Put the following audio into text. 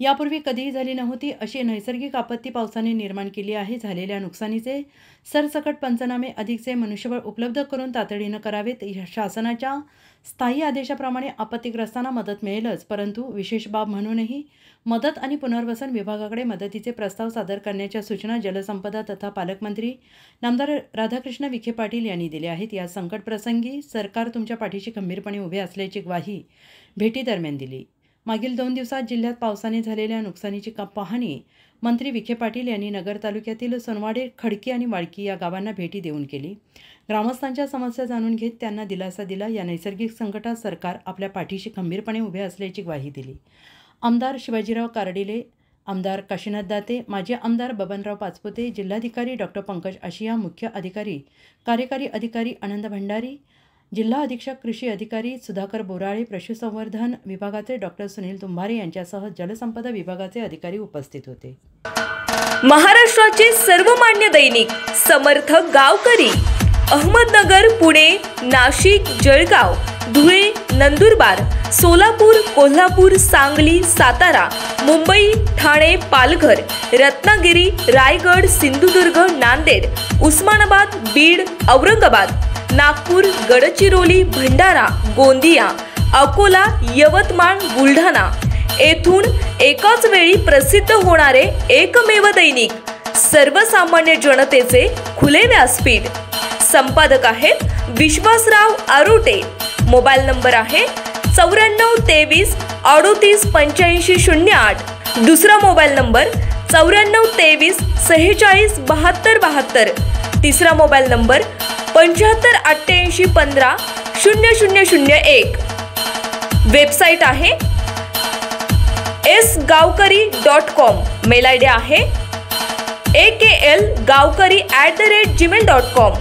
यापूर्वी कधीही झाली नव्हती अशी नैसर्गिक आपत्ती पावसाने निर्माण केली आहे। झालेल्या नुकसानीचे सरसकट पंचनामे अधिकचे मनुष्यबळ उपलब्ध करून तातडीनं करावेत। शासनाच्या स्थायी आदेशाप्रमाणे आपत्तीग्रस्तांना मदत मिळेलच, परंतु विशेष बाब म्हणूनही मदत आणि पुनर्वसन विभागाकडे मदतीचे प्रस्ताव सादर करण्याच्या सूचना जलसंपदा तथा पालकमंत्री नामदार राधाकृष्ण विखे पाटील यांनी दिल्या आहेत। या संकट प्रसंगी सरकार तुमच्या पाठीशी खंबीरपणे उभे असल्याची ग्वाही भेटीदरम्यान दिली। मागील 2 दिवसात जिल्ह्यात पावसाने झालेल्या नुकसानीची पाहणी मंत्री विखे पाटील यांनी नगर तालुक्यातील सोनवाडे, खडकी आणि वाळकी या गावांना भेटी देऊन केली। ग्रामस्थांच्या समस्या जाणून घेत त्यांना दिलासा दिला। या नैसर्गिक संकटात सरकार आपल्या पाठीशी खंबीरपणे उभे असल्याची ग्वाही दिली। आमदार शिवाजीराव कारडिले, आमदार काशीनाथ दाते, माजी आमदार बबनराव पाचपुते, जिल्हाधिकारी डॉक्टर पंकज आशिया, मुख्य अधिकारी कार्यकारी अधिकारी आनंद भंडारी, जिल्हा अधीक्षक कृषी अधिकारी सुधाकर बोराळे, पशुसंवर्धन विभागाचे डॉक्टर सुनील तुंभारे यांच्यासह जलसंपदा विभागाचे अधिकारी उपस्थित होते। महाराष्ट्राचे सर्वमान्य दैनिक समर्थ गावकरी अहमदनगर, पुणे, नाशिक, जळगाव, धुळे, नंदुरबार, सोलापूर, कोल्हापूर, सांगली, सातारा, मुंबई, ठाणे, पालघर, रत्नागिरी, रायगड, सिंधुदुर्ग, नांदेड, उस्मानाबाद, बीड, औरंगाबाद, नागपूर, गडचिरोली, भंडारा, गोंदिया, अकोला, यवतमाळ, बुलढाणा येथून एकाच वेळी प्रसिद्ध होणारे एकमेव दैनिक, सर्वसामान्य जनतेचे खुले व्यासपीठ। संपादक आहेत विश्वासराव आरोटे। मोबाईल नंबर आहे 9423 38 85 08। दुसरा मोबाईल नंबर 9423 46 72 72। तिसरा मोबाईल नंबर 75 88 15 0001। वेबसाईट आहे sgavkari.com। मेल आयडी आहे aklgavkari@gmail.com।